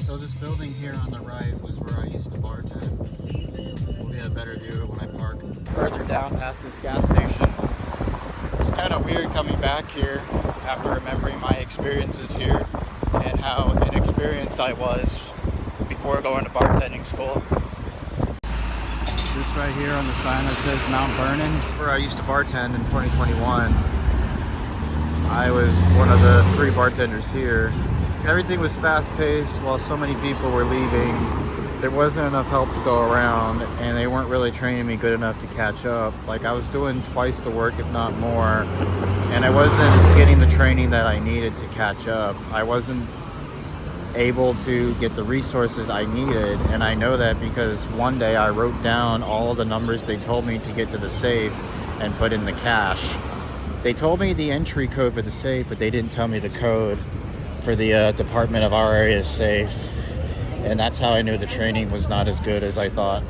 So this building here on the right was where I used to bartend. We'll get a better view of it when I park. Further down past this gas station. It's kind of weird coming back here after remembering my experiences here and how inexperienced I was before going to bartending school. This right here on the sign that says Mount Vernon, where I used to bartend in 2021. I was one of the 3 bartenders here. Everything was fast-paced while so many people were leaving. There wasn't enough help to go around, and they weren't really training me good enough to catch up. Like, I was doing twice the work, if not more, and I wasn't getting the training that I needed to catch up. I wasn't able to get the resources I needed, and I know that because one day I wrote down all the numbers they told me to get to the safe and put in the cash. They told me the entry code for the safe, but they didn't tell me the code for the department of our area's safe, and that's how I knew the training was not as good as I thought.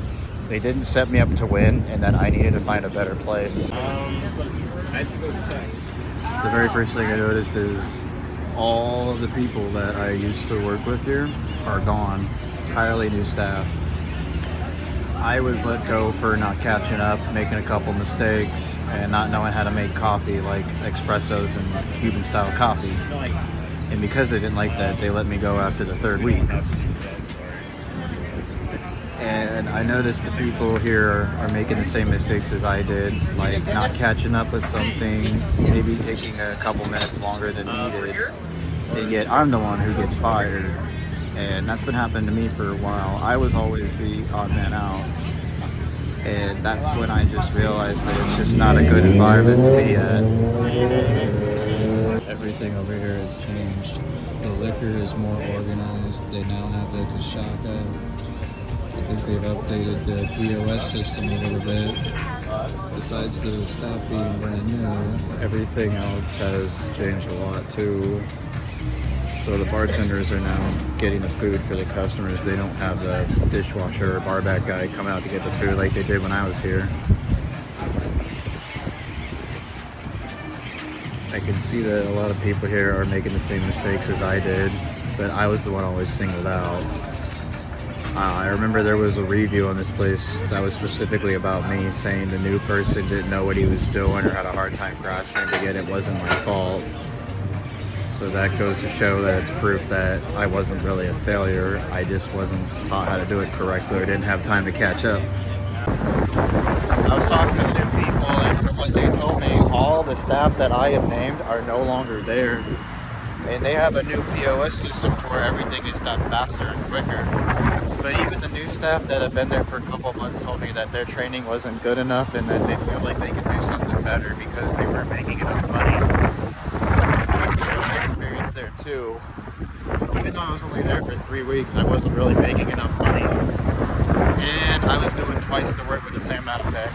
They didn't set me up to win, and then I needed to find a better place. The very first thing I noticed is all of the people that I used to work with here are gone. Entirely new staff. I was let go for not catching up, making a couple mistakes, and not knowing how to make coffee, like espressos and Cuban style coffee. And because they didn't like that, they let me go after the 3rd week. And I noticed the people here are making the same mistakes as I did, like not catching up with something, maybe taking a couple minutes longer than needed, and yet I'm the one who gets fired. And that's been happening to me for a while. I was always the odd man out. And that's when I just realized that it's just not a good environment to be at. Everything over here has changed. The liquor is more organized. They now have the Kashaka. I think they've updated the POS system a little bit. Besides the staff being brand new, everything else has changed a lot too. So the bartenders are now getting the food for the customers. They don't have the dishwasher or barback guy come out to get the food like they did when I was here. I can see that a lot of people here are making the same mistakes as I did, but I was the one always singled out. I remember there was a review on this place that was specifically about me, saying the new person didn't know what he was doing or had a hard time grasping, but yet it wasn't my fault. So that goes to show that it's proof that I wasn't really a failure. I just wasn't taught how to do it correctly or didn't have time to catch up. I was talking to the new people, and from what they told me, all the staff that I have named are no longer there. And they have a new POS system to where everything is done faster and quicker. But even the new staff that have been there for a couple of months told me that their training wasn't good enough and that they feel like they could do something better because they weren't making enough money. Which was my experience there too. Even though I was only there for 3 weeks, I wasn't really making enough money. And I was doing twice the work with the same amount of pay.